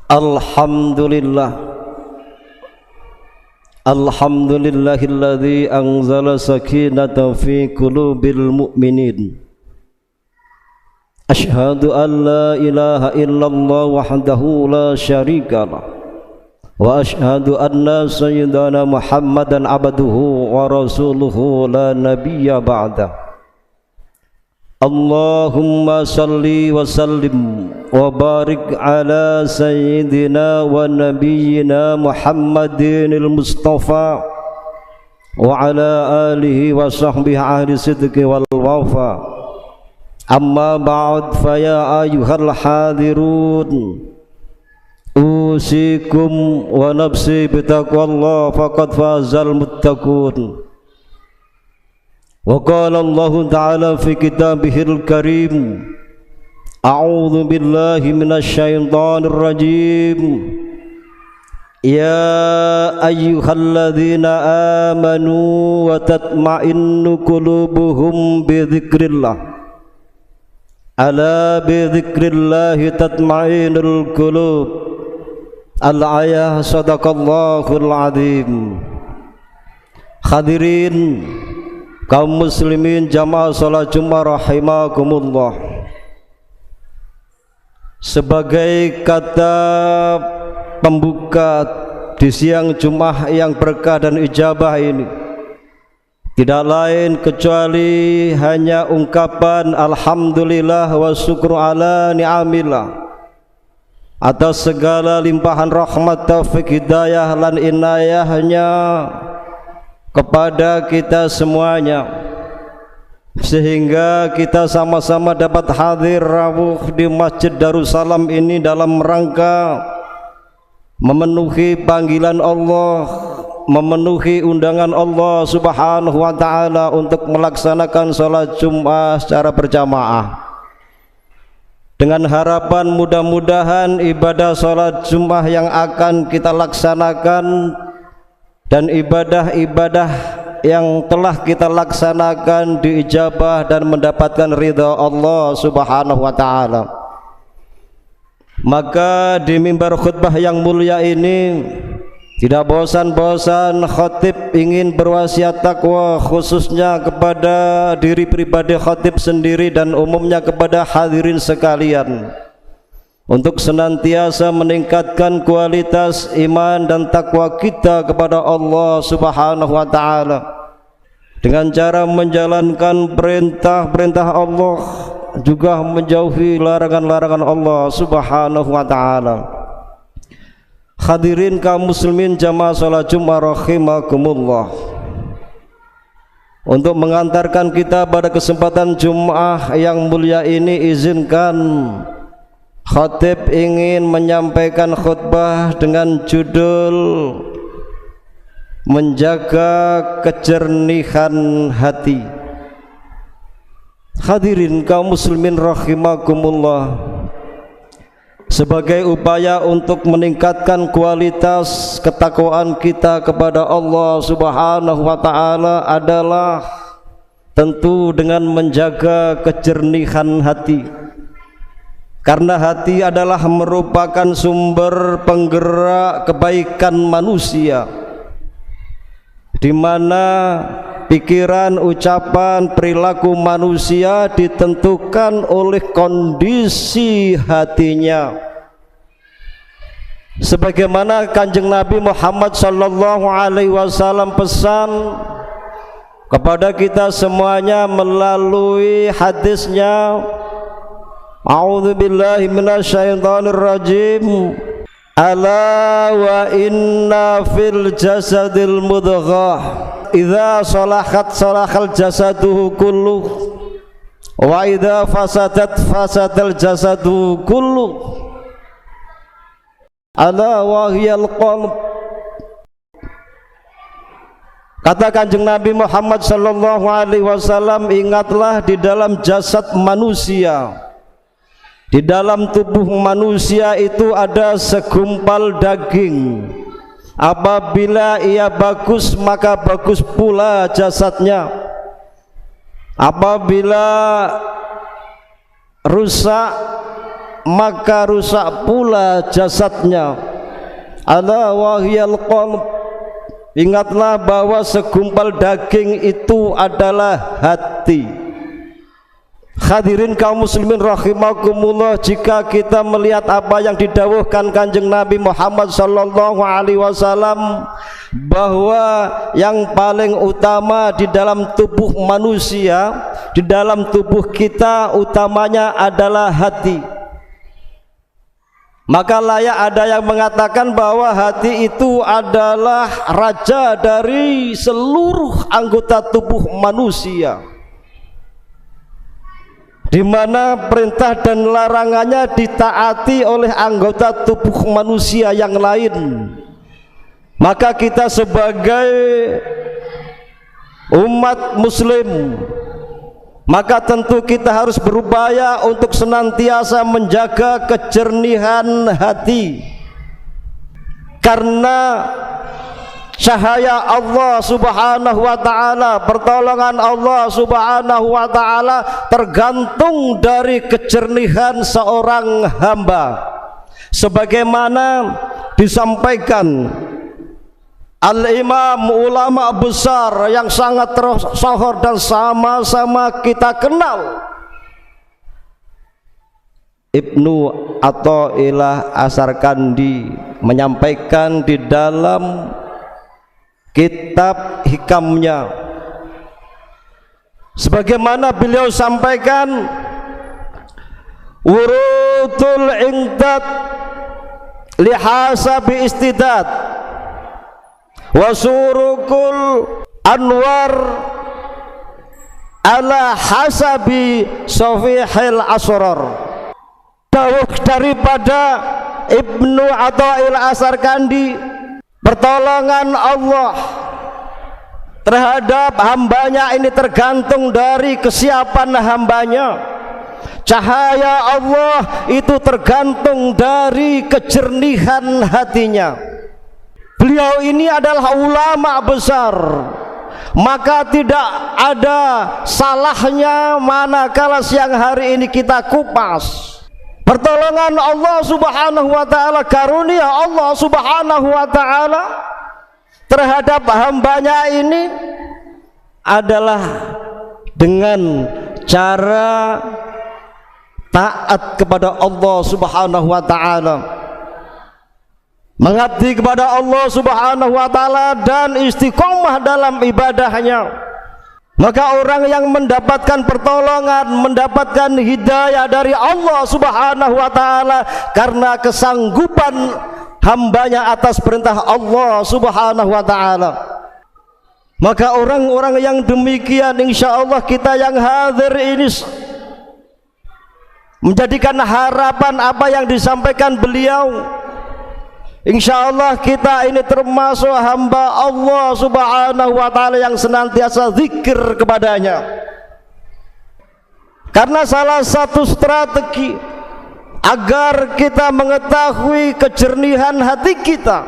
Alhamdulillah, alhamdulillahilladzi anzala sakinata fi qulubil mu'minin. Asyhadu an la ilaha illallah wahdahu la syarikalah, wa asyhadu anna sayyidana Muhammadan abduhu wa rasuluhu la nabiyya ba'da. Allahumma salli wa sallim wa barik ala sayyidina wa nabiyyina Muhammadinil Mustafa wa ala alihi wa sahbihi ahli sidqi wal wafa. Amma ba'd, fa ya ayyuhal hadirun, usikum wa nafsi bitaqwallah faqad fazal muttaqun. Wa qala Allah ta'ala fi kitabihil karim, a'udzu billahi minasy syaithanir rajim. Ya ayyuhalladzina amanu wa tatma'innu qulubuhum bi dzikrillah. Ala bi dzikrillahi tatma'innul qulub. Al-ayah, sadaqallahul azim. Hadirin kaum muslimin jamaah salat Jumat rahimakumullah. Sebagai kata pembuka di siang Jumat yang berkah dan ijabah ini, tidak lain kecuali hanya ungkapan alhamdulillah wa syukru ala ni'amillah atas segala limpahan rahmat, taufik, hidayah lan inayahnya kepada kita semuanya, sehingga kita sama-sama dapat hadir rawuh di Masjid Darussalam ini dalam rangka memenuhi panggilan Allah, memenuhi undangan Allah Subhanahu wa ta'ala untuk melaksanakan sholat Jumat secara berjamaah, dengan harapan mudah-mudahan ibadah sholat Jumat yang akan kita laksanakan dan ibadah-ibadah yang telah kita laksanakan diijabah dan mendapatkan ridha Allah Subhanahu wa ta'ala. Maka di mimbar khutbah yang mulia ini tidak bosan-bosan khatib ingin berwasiat takwa, khususnya kepada diri pribadi khatib sendiri dan umumnya kepada hadirin sekalian, untuk senantiasa meningkatkan kualitas iman dan takwa kita kepada Allah Subhanahu wa ta'ala dengan cara menjalankan perintah-perintah Allah, juga menjauhi larangan-larangan Allah Subhanahu wa ta'ala. Hadirin kaum muslimin jamaah salat Jumat rahimakumullah, untuk mengantarkan kita pada kesempatan Jumat yang mulia ini, izinkan khatib ingin menyampaikan khutbah dengan judul menjaga kejernihan hati. Hadirin kaum muslimin rahimakumullah, sebagai upaya untuk meningkatkan kualitas ketakwaan kita kepada Allah Subhanahu wa ta'ala adalah tentu dengan menjaga kejernihan hati. Karena hati adalah merupakan sumber penggerak kebaikan manusia, di mana pikiran, ucapan, perilaku manusia ditentukan oleh kondisi hatinya. Sebagaimana Kanjeng Nabi Muhammad sallallahu alaihi wasallam pesan kepada kita semuanya melalui hadisnya, a'udzu billahi minasy syaithanir rajim. Ala wa inna fil jasadil mudghah idza salahat salahal jasaduhu kulluh wa idza fasadat fasadal jasadu kulluh. Ala wa hiyal qalb. Kata Kanjeng Nabi Muhammad sallallahu alaihi wasallam, ingatlah di dalam jasad manusia, di dalam tubuh manusia itu ada segumpal daging. Apabila ia bagus, maka bagus pula jasadnya. Apabila rusak, maka rusak pula jasadnya. Ala wahiyal qalb. Ingatlah bahwa segumpal daging itu adalah hati. Hadirin kaum muslimin rahimakumullah, jika kita melihat apa yang didawuhkan Kanjeng Nabi Muhammad sallallahu alaihi wasallam, bahwa yang paling utama di dalam tubuh manusia, di dalam tubuh kita, utamanya adalah hati. Maka layak ada yang mengatakan bahwa hati itu adalah raja dari seluruh anggota tubuh manusia, di mana perintah dan larangannya ditaati oleh anggota tubuh manusia yang lain. Maka kita sebagai umat muslim, maka tentu kita harus berupaya untuk senantiasa menjaga kejernihan hati, karena cahaya Allah subhanahu wa ta'ala, pertolongan Allah subhanahu wa ta'ala tergantung dari kejernihan seorang hamba, sebagaimana disampaikan al-imam ulama besar yang sangat tersohor dan sama-sama kita kenal, Ibnu Athaillah As-Sarkandi, menyampaikan di dalam kitab hikamnya, sebagaimana beliau sampaikan, wurudul ingdad lihasabi istidad wasurukul anwar ala hasabi sofihil asrar. Dawuh daripada Ibnu Athaillah As-Sarkandi, pertolongan Allah terhadap hambanya ini tergantung dari kesiapan hambanya. Cahaya Allah itu tergantung dari kejernihan hatinya. Beliau ini adalah ulama besar, maka tidak ada salahnya manakala siang hari ini kita kupas pertolongan Allah subhanahu wa ta'ala, karunia Allah subhanahu wa ta'ala terhadap hambanya ini adalah dengan cara taat kepada Allah subhanahu wa ta'ala, mengabdi kepada Allah subhanahu wa ta'ala dan istiqomah dalam ibadahnya. Maka orang yang mendapatkan pertolongan, mendapatkan hidayah dari Allah subhanahu wa ta'ala karena kesanggupan hambanya atas perintah Allah subhanahu wa ta'ala. Maka orang-orang yang demikian, insya Allah kita yang hadir ini menjadikan harapan apa yang disampaikan beliau. Insya Allah kita ini termasuk hamba Allah subhanahu wa ta'ala yang senantiasa zikir kepadanya, karena salah satu strategi agar kita mengetahui kejernihan hati kita,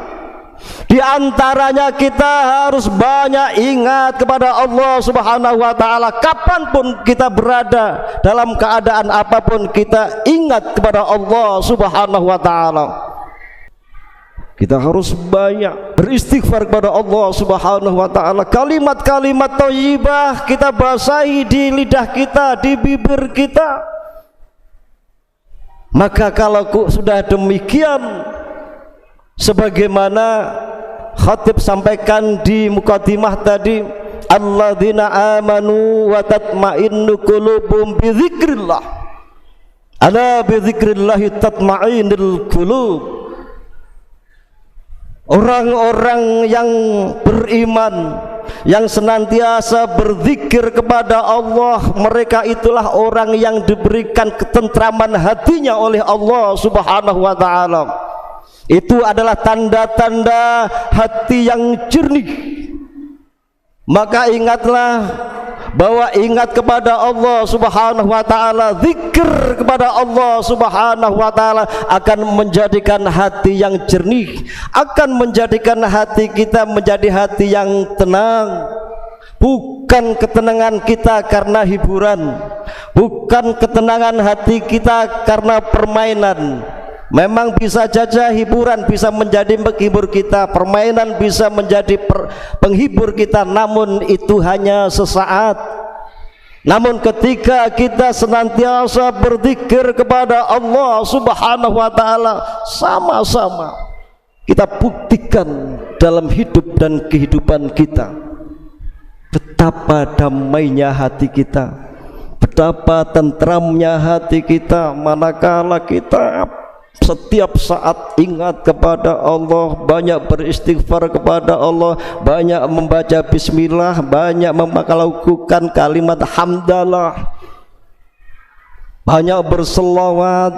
di antaranya kita harus banyak ingat kepada Allah subhanahu wa ta'ala. Kapanpun kita berada, dalam keadaan apapun, kita ingat kepada Allah subhanahu wa ta'ala. Kita harus banyak beristighfar kepada Allah subhanahu wa ta'ala. Kalimat-kalimat thayyibah kita basahi di lidah kita, di bibir kita. Maka kalau sudah demikian, sebagaimana khatib sampaikan di mukadimah tadi, alladzina amanu wa tatma'innu qulubuhum bi dzikrillah, ala bi dzikrillah tatma'innul qulub. Orang-orang yang beriman, yang senantiasa berzikir kepada Allah, mereka itulah orang yang diberikan ketentraman hatinya oleh Allah subhanahu wa ta'ala. Itu adalah tanda-tanda hati yang jernih. Maka ingatlah bahwa ingat kepada Allah subhanahu wa ta'ala, zikir kepada Allah subhanahu wa ta'ala akan menjadikan hati yang jernih, akan menjadikan hati kita menjadi hati yang tenang, bukan bukan ketenangan kita karena hiburan, bukan ketenangan hati kita karena permainan. Memang bisa saja hiburan bisa menjadi penghibur kita, permainan bisa menjadi penghibur kita, namun itu hanya sesaat. Namun ketika kita senantiasa berzikir kepada Allah Subhanahu wa taala, sama-sama kita buktikan dalam hidup dan kehidupan kita betapa damainya hati kita, betapa tentramnya hati kita manakala kita setiap saat ingat kepada Allah, banyak beristighfar kepada Allah, banyak membaca bismillah, banyak melakukan kalimat hamdalah, banyak berselawat,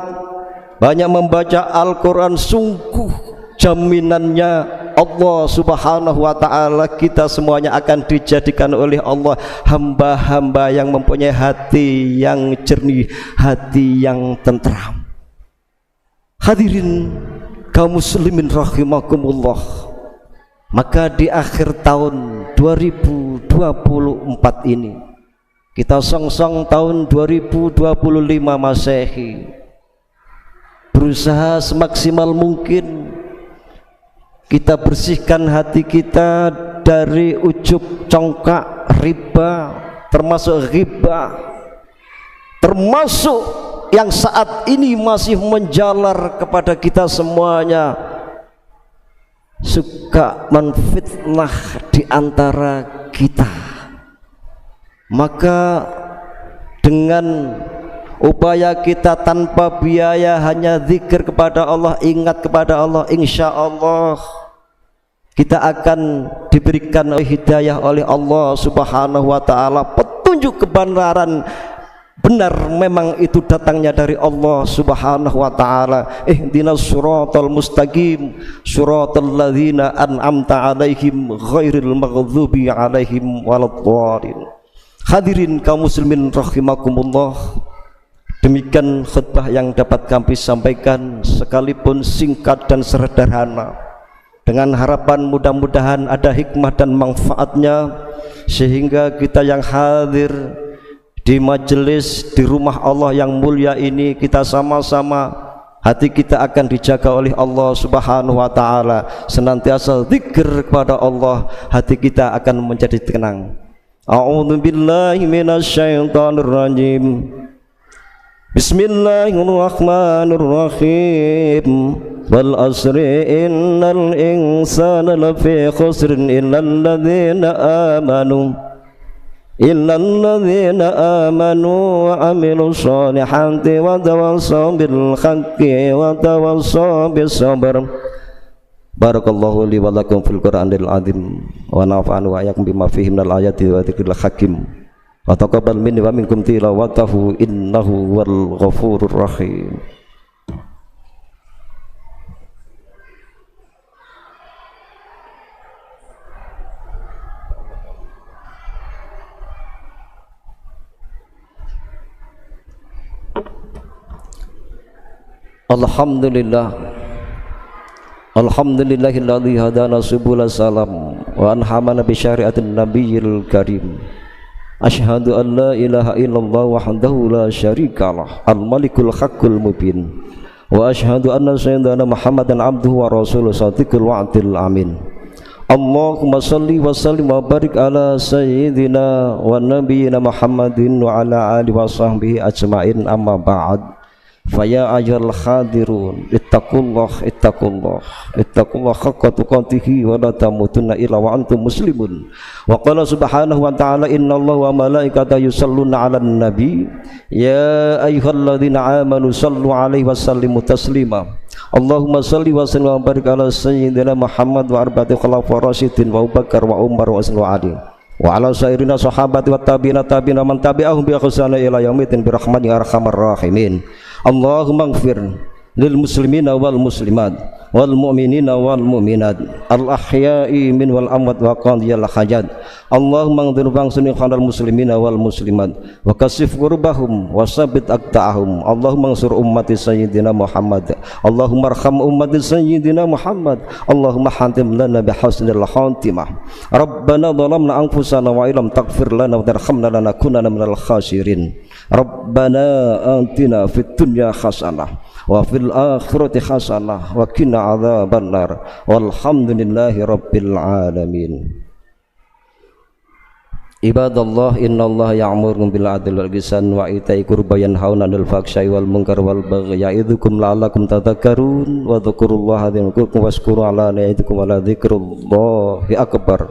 banyak membaca Al-Quran. Sungguh jaminannya Allah Subhanahu wa ta'ala, kita semuanya akan dijadikan oleh Allah hamba-hamba yang mempunyai hati yang jernih, hati yang tentram. Hadirin kaum muslimin rahimakumullah, maka di akhir tahun 2024 ini, kita song-song tahun 2025 Masehi, berusaha semaksimal mungkin kita bersihkan hati kita dari ujub, congkak, riba, termasuk ghibah, termasuk yang saat ini masih menjalar kepada kita semuanya, suka menfitnah di antara kita. Maka dengan upaya kita tanpa biaya, hanya zikir kepada Allah, ingat kepada Allah, insya Allah kita akan diberikan hidayah oleh Allah Subhanahu wa ta'ala, petunjuk kebenaran benar memang itu datangnya dari Allah Subhanahu wa ta'ala. Ihdinas siratal mustaqim, siratal ladzina an'amta 'alaihim ghairil maghdubi 'alaihim waladdallin. Hadirin kaum muslimin rahimakumullah, demikian khutbah yang dapat kami sampaikan, sekalipun singkat dan sederhana, dengan harapan mudah-mudahan ada hikmah dan manfaatnya, sehingga kita yang hadir di majelis di rumah Allah yang mulia ini, kita sama-sama hati kita akan dijaga oleh Allah Subhanahu wa ta'ala. Senantiasa zikir kepada Allah, hati kita akan menjadi tenang. A'udzu billahi minasyaitonir rajim. Bismillahirrahmanirrahim. Wal asri innal insana lafi khusrin illal ladzina amanu wa amilus solihati wa tawassaw bil haqqi wa tawassaw bis sabr. Barakallahu li wa lakum fil Qur'anil azim wa nafa'ani wa iyyakum bima fihi minal ayati wa dzikril hakim wa taqabbal minni wa minkum tilawatahu innahu wal ghafurur rahim. Alhamdulillah, alhamdulillahilladzi hadana subula salam wa anhamana bi syariatin nabiyil karim. Asyhadu an la ilaha illallah wahdahu la syarikalah, al malikul haqqul mubin, wa asyhadu anna sayyidana Muhammadan abduhu wa rasuluhu shadiqul wa'dil amin. Allahumma salli wa sallim wa barik ala sayyidina wa nabiyyina Muhammadin wa ala alihi wa sahbihi ajma'in, amma ba'd. Faya ayyuhal hadirun ittaqullah haqqa tuqatih wa la tamutunna illa wa antum muslimun. Wa qala subhanahu wa ta'ala innallaha wa malaikatahu yusholluna 'alan nabi ya ayyuhalladzina amanu shallu 'alaihi wa sallimu taslima. Allahumma shalli wa sallim wa barik ala sayyidina Muhammad wa arba'ati khulafaur rasyidin wa Abu Bakar wa Umar wa Usman wa Ali wa ala sairina sahabati wa tabi'ina man tabi'ahum bi ihsan ila yaumil din bi rahmatika ya arhamar rahimin. Allahumma ighfir lil muslimina wal muslimat wal mu'minina wal mu'minat al ahya'i min wal amwat wa qadiyal hajat. Allahumma anzur bangsuni khalal muslimina wal muslimat wa kasif qurbahum wa sabit aqta'ahum. Allahumma ansur ummati sayyidina Muhammad. Allahumma arham ummati sayyidina Muhammad. Allahumma hatim lana bihusnil khatimah. Rabbana dhalamna anfusana wa illam taghfir lana wa tarhamna lanakunanna minal khasirin. Rabbana atina fid dunya hasanah wa fil akhirati hasanah wa qina adzabannar. Walhamdulillahi rabbil alamin. Ibadallah, innallaha ya'muru bil adli wal ihsan wa ita'i qurba yanhauna 'anil fahsya'i wal munkar wal baghi ya'idzukum la'allakum tadhakkarun wa dhkurullaha dzikrukum washkuru 'ala ni'matikum wa la dzikrullahi akbar.